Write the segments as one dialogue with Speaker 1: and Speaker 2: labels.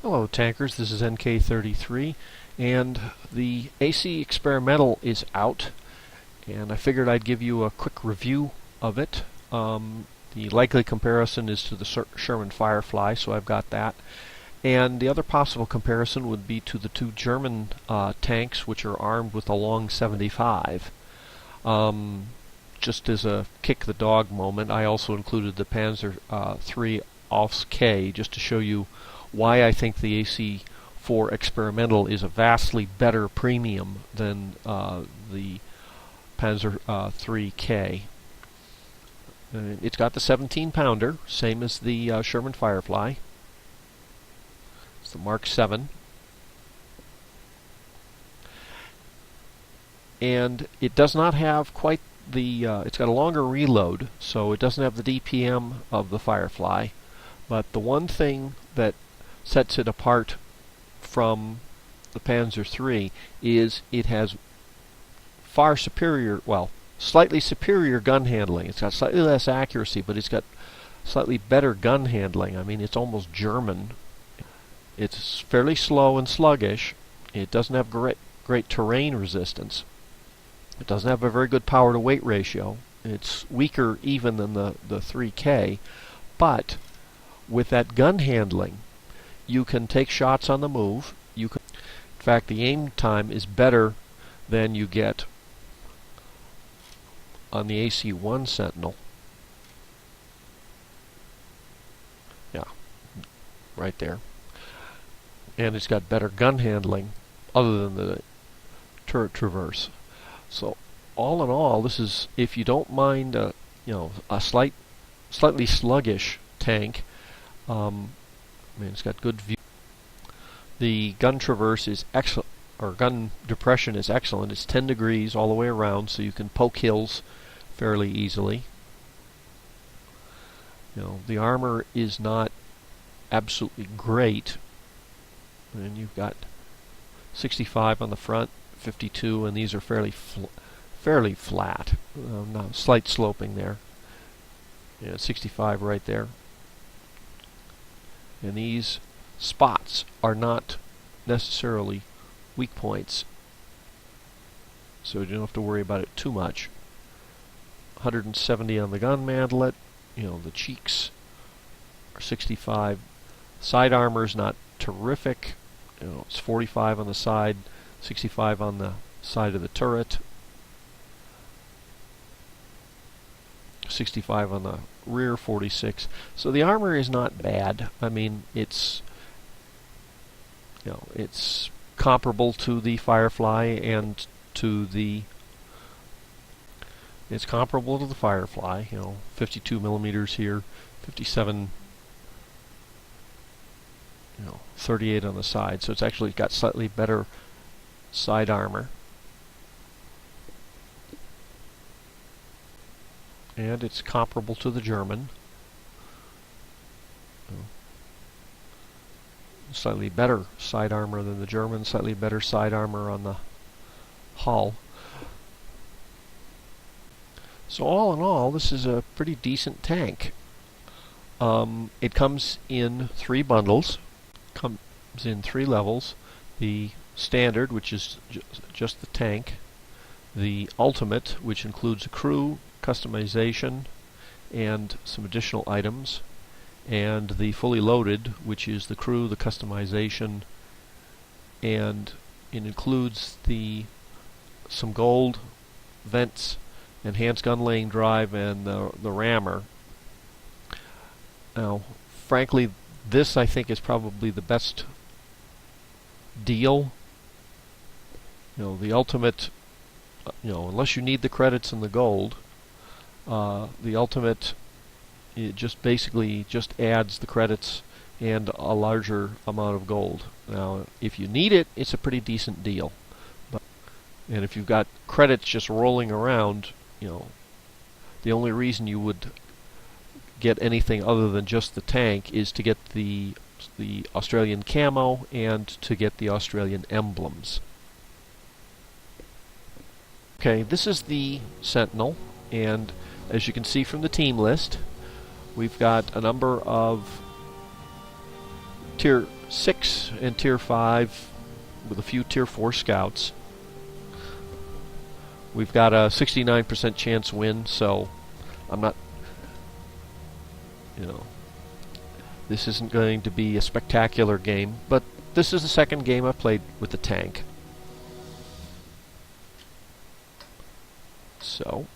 Speaker 1: Hello tankers, this is NK33 and the AC Experimental is out and I figured I'd give you a quick review of it. The likely comparison is to the Sherman Firefly, so I've got that. And the other possible comparison would be to the two German tanks, which are armed with a long 75. Just as a kick the dog moment, I also included the Panzer III Aufs K just to show you why I think the AC4 Experimental is a vastly better premium than the Panzer III K. It's got the 17-pounder, same as the Sherman Firefly. It's the Mark 7. And it does not have quite the... it's got a longer reload, so it doesn't have the DPM of the Firefly. But the one thing that sets it apart from the Panzer III is it has far superior, well, slightly superior gun handling. It's got slightly less accuracy, but it's got slightly better gun handling. I mean, it's almost German. It's fairly slow and sluggish. It doesn't have great terrain resistance. It doesn't have a very good power to weight ratio. It's weaker even than the 3K, but with that gun handling, you can take shots on the move. In fact, the aim time is better than you get on the AC1 Sentinel. Yeah, right there. And it's got better gun handling other than the turret traverse. So all in all, this is, if you don't mind a slightly sluggish tank, I mean, it's got good view. The gun traverse is excellent, or gun depression is excellent. It's 10 degrees all the way around, so you can poke hills fairly easily. The armor is not absolutely great, and you've got 65 on the front, 52, and these are fairly flat. Not slight sloping there. Yeah, 65 right there. And these spots are not necessarily weak points, so you don't have to worry about it too much. 170 on the gun mantlet. The cheeks are 65. Side armor is not terrific. It's 45 on the side, 65 on the side of the turret, 65 on the rear, 46. So the armor is not bad. I mean, it's it's comparable to the Firefly and to the 52 millimeters here, 57, 38 on the side. So it's actually got slightly better side armor. And it's comparable to the German. Slightly better side armor than the German, slightly better side armor on the hull. So all in all, this is a pretty decent tank. It comes in 3 bundles, comes in 3 levels. The standard, which is just the tank, the ultimate, which includes a crew, customization, and some additional items, and the fully loaded, which is the crew, the customization, and it includes some gold, vents, enhanced gun laying drive, and the rammer. Now, frankly, this I think is probably the best deal. The ultimate, unless you need the credits and the gold, the ultimate, it just basically adds the credits and a larger amount of gold. Now, if you need it, it's a pretty decent deal. And if you've got credits just rolling around, the only reason you would get anything other than just the tank is to get the Australian camo and to get the Australian emblems. Okay, this is the Sentinel, and as you can see from the team list, we've got a number of tier 6 in Tier 5 with a few Tier 4 scouts. We've got a 69% chance win, so I'm not, this isn't going to be a spectacular game, but this is the second game I've played with the tank. So,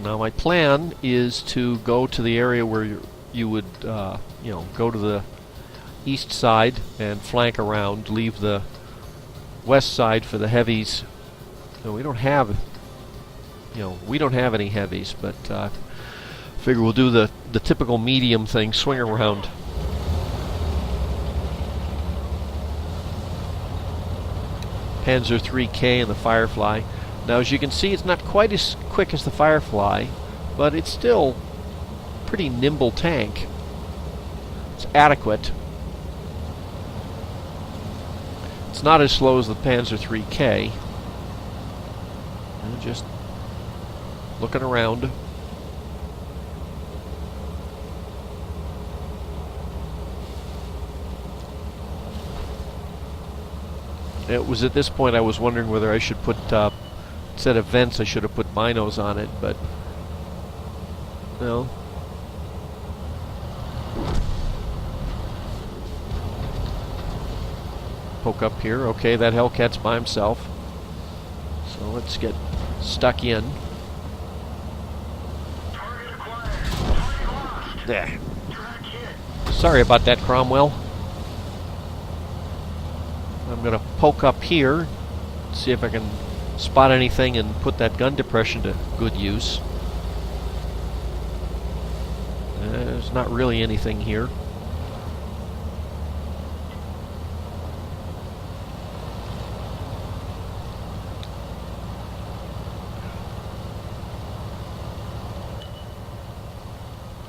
Speaker 1: now my plan is to go to the area where you would, go to the east side and flank around, leave the west side for the heavies. No, we don't have, any heavies, but figure we'll do the typical medium thing, swing around. Panzer IIIK and the Firefly. Now, as you can see, it's not quite as quick as the Firefly, but it's still a pretty nimble tank. It's adequate. It's not as slow as the Panzer IIIK. And just looking around. It was at this point I was wondering whether I should put, instead of vents, I should have put binos on it, but no. Poke up here. Okay, that Hellcat's by himself. So let's get stuck in. There. Sorry about that, Cromwell. I'm going to poke up here, see if I can spot anything and put that gun depression to good use. There's not really anything here.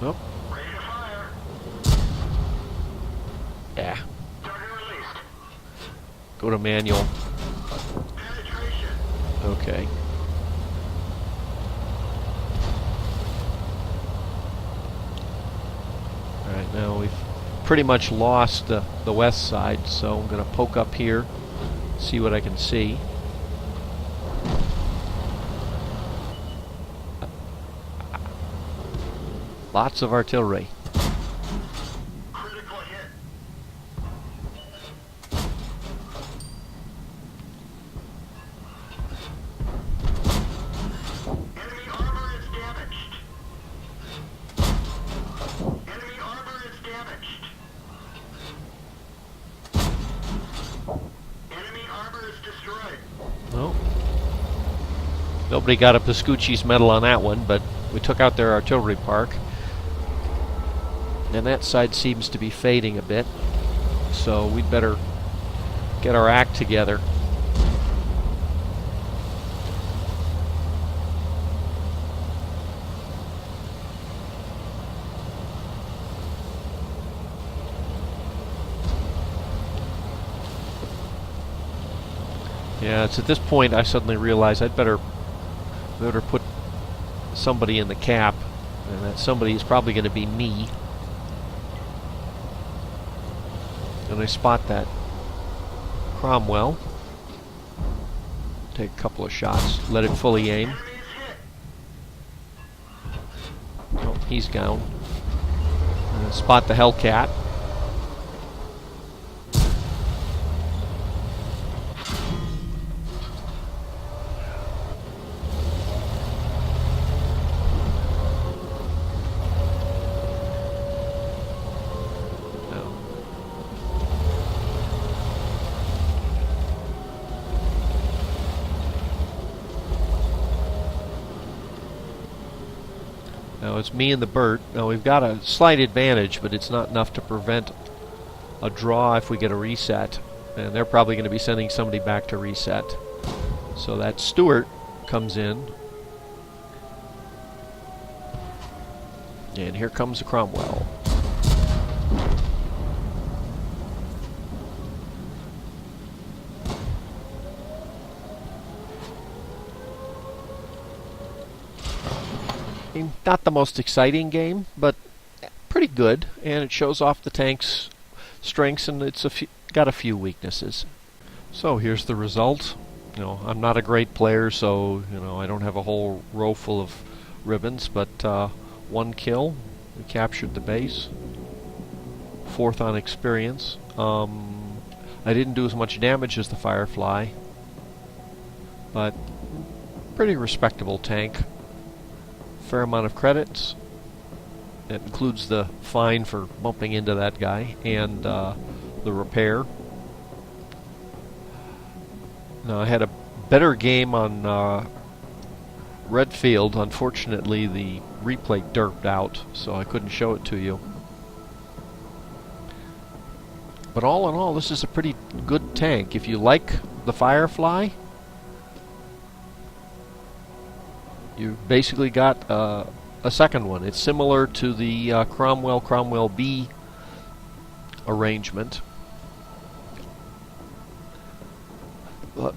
Speaker 1: Nope.
Speaker 2: Ready to fire.
Speaker 1: Yeah.
Speaker 2: Target released.
Speaker 1: Go to manual.
Speaker 2: Penetration.
Speaker 1: Okay. Alright, now we've pretty much lost the west side, so I'm going to poke up here, see what I can see. Lots of artillery.
Speaker 2: Critical hit. Enemy armor is damaged. Enemy armor is damaged. Enemy armor is destroyed.
Speaker 1: Well, nobody got a Pascucci's medal on that one, but we took out their artillery park. And that side seems to be fading a bit, so we'd better get our act together. Yeah, it's at this point I suddenly realize I'd better put somebody in the cap, and that somebody is probably going to be me. And I spot that Cromwell. Take a couple of shots, let it fully aim. Oh, he's down. And spot the Hellcat. Now it's me and the Burt. Now we've got a slight advantage, but it's not enough to prevent a draw if we get a reset. And they're probably going to be sending somebody back to reset. So that Stewart comes in. And here comes the Cromwell. I mean, not the most exciting game, but pretty good, and it shows off the tank's strengths, and it's got a few weaknesses. So here's the result. I'm not a great player, so I don't have a whole row full of ribbons, but 1 kill. We captured the base. 4th on experience. I didn't do as much damage as the Firefly, but pretty respectable tank. Fair amount of credits. That includes the fine for bumping into that guy and the repair. Now, I had a better game on Redfield. Unfortunately, the replay derped out, so I couldn't show it to you. But all in all, this is a pretty good tank. If you like the Firefly, you basically got a second one. It's similar to the Cromwell B arrangement.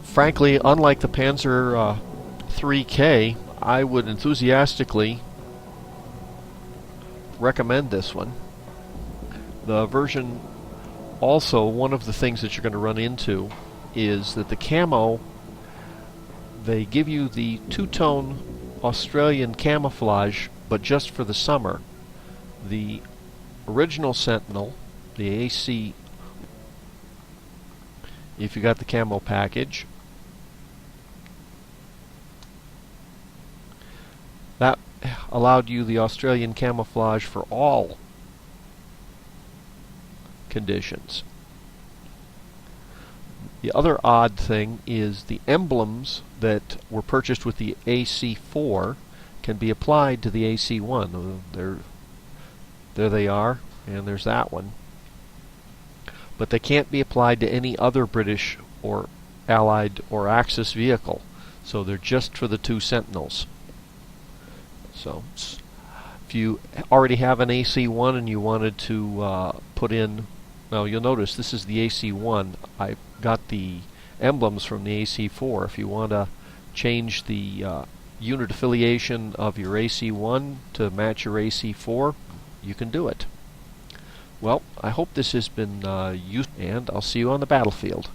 Speaker 1: Frankly, unlike the Panzer 3K, I would enthusiastically recommend this one. The version, also, one of the things that you're going to run into is that the camo, they give you the 2-tone Australian camouflage, but just for the summer. The original Sentinel, the AC, if you got the camo package, that allowed you the Australian camouflage for all conditions. The other odd thing is the emblems that were purchased with the AC4 can be applied to the AC1. There they are, and there's that one. But they can't be applied to any other British or Allied or Axis vehicle. So they're just for the 2 Sentinels. So if you already have an AC1 and you wanted to put in, well, you'll notice this is the AC1. I got the emblems from the AC4. If you want to change the unit affiliation of your AC1 to match your AC4, you can do it. Well, I hope this has been useful, and I'll see you on the battlefield.